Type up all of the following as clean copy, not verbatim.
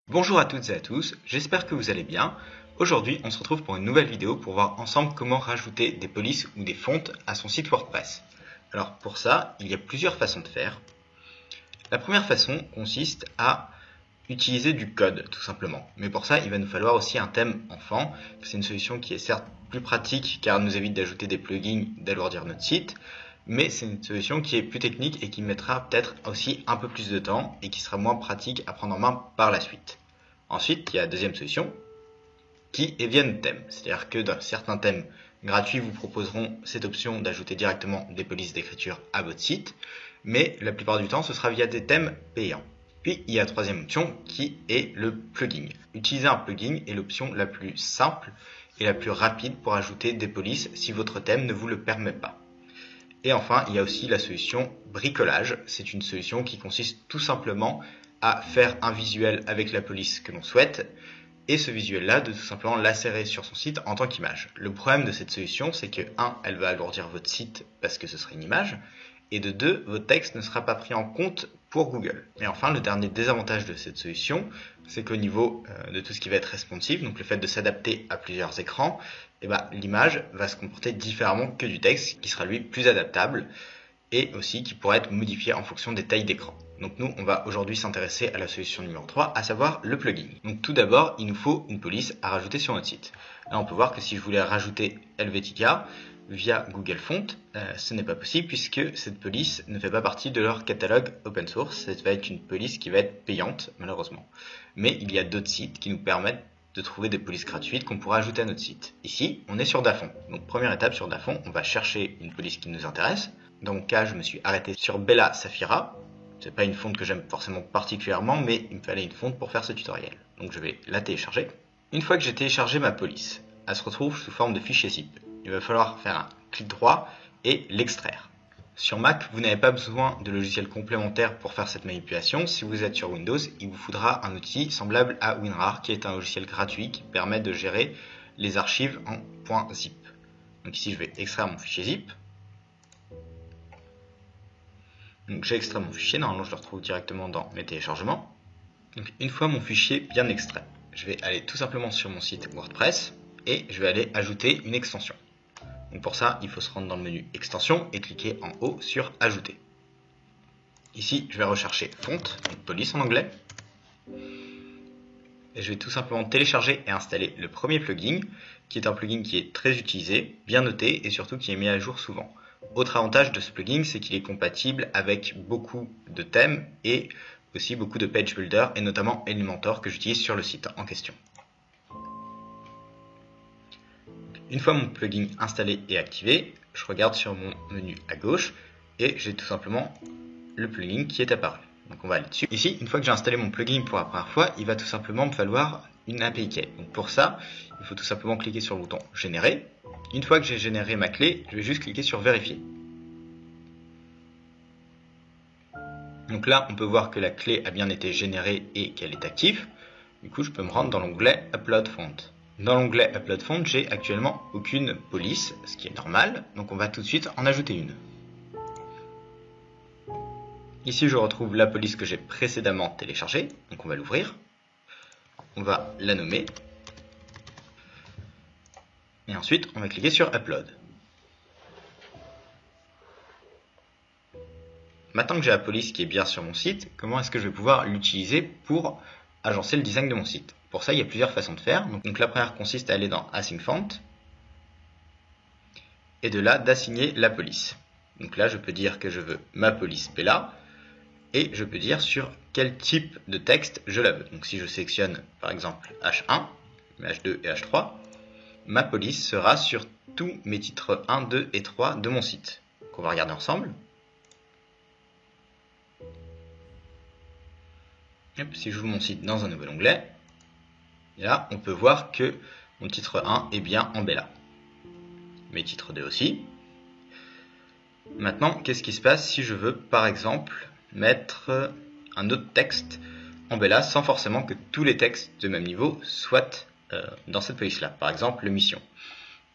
Bonjour à toutes et à tous, j'espère que vous allez bien. Aujourd'hui, on se retrouve pour une nouvelle vidéo pour voir ensemble comment rajouter des polices ou des fontes à son site WordPress. Alors pour ça, il y a plusieurs façons de faire. La première façon consiste à utiliser du code, tout simplement. Mais pour ça, il va nous falloir aussi un thème enfant. C'est une solution qui est certes plus pratique car elle nous évite d'ajouter des plugins, d'alourdir notre site. Mais c'est une solution qui est plus technique et qui mettra peut-être aussi un peu plus de temps et qui sera moins pratique à prendre en main par la suite. Ensuite, il y a la deuxième solution qui est via notre thème. C'est-à-dire que dans certains thèmes gratuits vous proposeront cette option d'ajouter directement des polices d'écriture à votre site, mais la plupart du temps ce sera via des thèmes payants. Puis il y a la troisième option qui est le plugin. Utiliser un plugin est l'option la plus simple et la plus rapide pour ajouter des polices si votre thème ne vous le permet pas. Et enfin, il y a aussi la solution bricolage. C'est une solution qui consiste tout simplement à faire un visuel avec la police que l'on souhaite et ce visuel-là de tout simplement l'insérer sur son site en tant qu'image. Le problème de cette solution, c'est que 1, elle va alourdir votre site parce que ce serait une image, et de 2, votre texte ne sera pas pris en compte pour Google. Et enfin, le dernier désavantage de cette solution, c'est qu'au niveau de tout ce qui va être responsive, donc le fait de s'adapter à plusieurs écrans, l'image va se comporter différemment que du texte, qui sera lui plus adaptable, et aussi qui pourra être modifié en fonction des tailles d'écran. Donc nous, on va aujourd'hui s'intéresser à la solution numéro 3, à savoir le plugin. Donc tout d'abord, il nous faut une police à rajouter sur notre site. Là, on peut voir que si je voulais rajouter Helvetica via Google Font, ce n'est pas possible puisque cette police ne fait pas partie de leur catalogue open source. Ça va être une police qui va être payante, malheureusement. Mais il y a d'autres sites qui nous permettent de trouver des polices gratuites qu'on pourra ajouter à notre site. Ici, on est sur Dafont. Donc première étape sur Dafont, on va chercher une police qui nous intéresse. Dans mon cas, je me suis arrêté sur Bella Saphira. C'est pas une fonte que j'aime forcément particulièrement, mais il me fallait une fonte pour faire ce tutoriel. Donc je vais la télécharger. Une fois que j'ai téléchargé ma police, elle se retrouve sous forme de fichier zip. Il va falloir faire un clic droit et l'extraire. Sur Mac, vous n'avez pas besoin de logiciel complémentaire pour faire cette manipulation. Si vous êtes sur Windows, il vous faudra un outil semblable à WinRAR, qui est un logiciel gratuit qui permet de gérer les archives en .zip. Donc ici, je vais extraire mon fichier zip. Donc j'ai extrait mon fichier, normalement je le retrouve directement dans mes téléchargements. Donc une fois mon fichier bien extrait, je vais aller tout simplement sur mon site WordPress et je vais aller ajouter une extension. Donc pour ça, il faut se rendre dans le menu extension et cliquer en haut sur ajouter. Ici, je vais rechercher fonte, donc police en anglais. Et je vais tout simplement télécharger et installer le premier plugin, qui est un plugin qui est très utilisé, bien noté et surtout qui est mis à jour souvent. Autre avantage de ce plugin, c'est qu'il est compatible avec beaucoup de thèmes et aussi beaucoup de page builder et notamment Elementor que j'utilise sur le site en question. Une fois mon plugin installé et activé, je regarde sur mon menu à gauche et j'ai tout simplement le plugin qui est apparu. Donc on va aller dessus. Ici, une fois que j'ai installé mon plugin pour la première fois, il va tout simplement me falloir une API key. Donc pour ça, il faut tout simplement cliquer sur le bouton générer. Une fois que j'ai généré ma clé, je vais juste cliquer sur vérifier. Donc là, on peut voir que la clé a bien été générée et qu'elle est active. Du coup, je peux me rendre dans l'onglet Upload Font. Dans l'onglet Upload Font, j'ai actuellement aucune police, ce qui est normal. Donc on va tout de suite en ajouter une. Ici, je retrouve la police que j'ai précédemment téléchargée. Donc on va l'ouvrir. On va la nommer. Et ensuite, on va cliquer sur Upload. Maintenant que j'ai la police qui est bien sur mon site, comment est-ce que je vais pouvoir l'utiliser pour agencer le design de mon site? Pour ça, il y a plusieurs façons de faire. Donc la première consiste à aller dans Assign Font et de là d'assigner la police. Donc là, je peux dire que je veux ma police Bella et je peux dire sur quel type de texte je la veux. Donc si je sélectionne par exemple H1, H2 et H3, ma police sera sur tous mes titres 1, 2 et 3 de mon site. Donc on va regarder ensemble. Si j'ouvre mon site dans un nouvel onglet, et là on peut voir que mon titre 1 est bien en Bella. Mes titres 2 aussi. Maintenant, qu'est-ce qui se passe si je veux par exemple mettre un autre texte en Bella sans forcément que tous les textes de même niveau soient dans cette police là, par exemple le mission.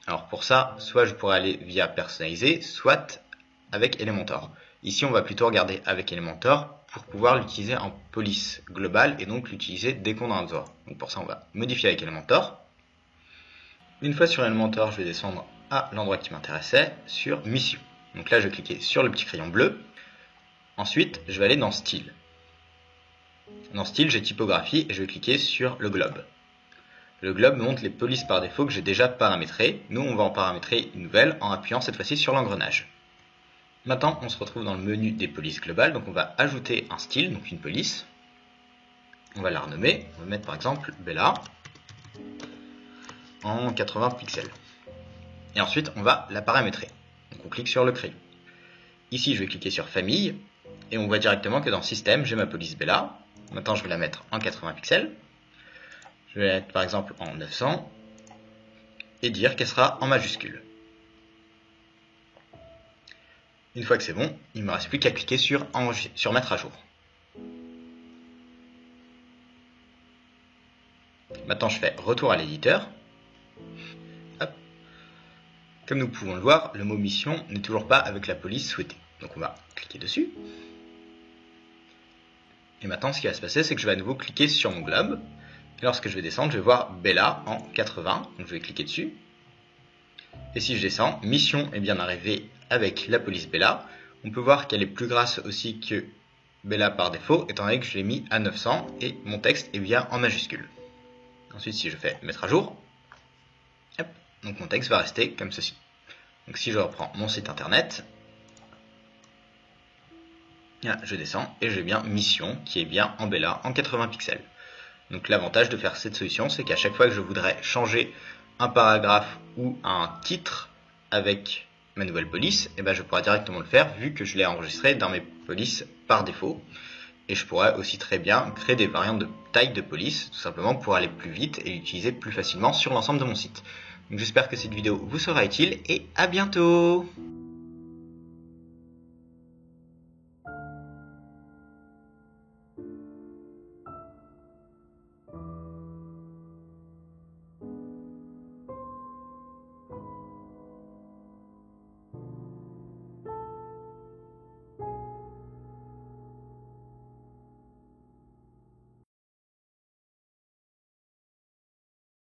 Alors pour ça, soit je pourrais aller via personnaliser, soit avec Elementor. Ici on va plutôt regarder avec Elementor pour pouvoir l'utiliser en police globale et donc l'utiliser dès qu'on a besoin. Donc pour ça, on va modifier avec Elementor. Une fois sur Elementor, je vais descendre à l'endroit qui m'intéressait, sur Mission. Donc là, je vais cliquer sur le petit crayon bleu. Ensuite, je vais aller dans Style. Dans Style, j'ai Typographie et je vais cliquer sur le globe. Le globe me montre les polices par défaut que j'ai déjà paramétrées. Nous, on va en paramétrer une nouvelle en appuyant cette fois-ci sur l'engrenage. Maintenant, on se retrouve dans le menu des polices globales. Donc on va ajouter un style, donc une police. On va la renommer. On va mettre par exemple Bella en 80 pixels. Et ensuite, on va la paramétrer. Donc on clique sur le crayon. Ici, je vais cliquer sur Famille. Et on voit directement que dans Système, j'ai ma police Bella. Maintenant, je vais la mettre en 80 pixels. Je vais la mettre par exemple en 900. Et dire qu'elle sera en majuscule. Une fois que c'est bon, il ne me reste plus qu'à cliquer sur Mettre à jour. Maintenant, je fais retour à l'éditeur. Comme nous pouvons le voir, le mot mission n'est toujours pas avec la police souhaitée. Donc on va cliquer dessus. Et maintenant, ce qui va se passer, c'est que je vais à nouveau cliquer sur mon globe. Et lorsque je vais descendre, je vais voir Bella en 80. Donc je vais cliquer dessus. Et si je descends, mission est bien arrivée avec la police Bella. On peut voir qu'elle est plus grasse aussi que Bella par défaut, étant donné que je l'ai mis à 900 et mon texte est bien en majuscule. Ensuite, si je fais mettre à jour, hop, donc mon texte va rester comme ceci. Donc si je reprends mon site internet, là, je descends et j'ai bien mission qui est bien en Bella en 80 pixels. Donc l'avantage de faire cette solution, c'est qu'à chaque fois que je voudrais changer un paragraphe ou un titre avec ma nouvelle police, et ben je pourrais directement le faire vu que je l'ai enregistré dans mes polices par défaut. Et je pourrais aussi très bien créer des variantes de taille de police, tout simplement pour aller plus vite et l'utiliser plus facilement sur l'ensemble de mon site. Donc j'espère que cette vidéo vous sera utile et à bientôt!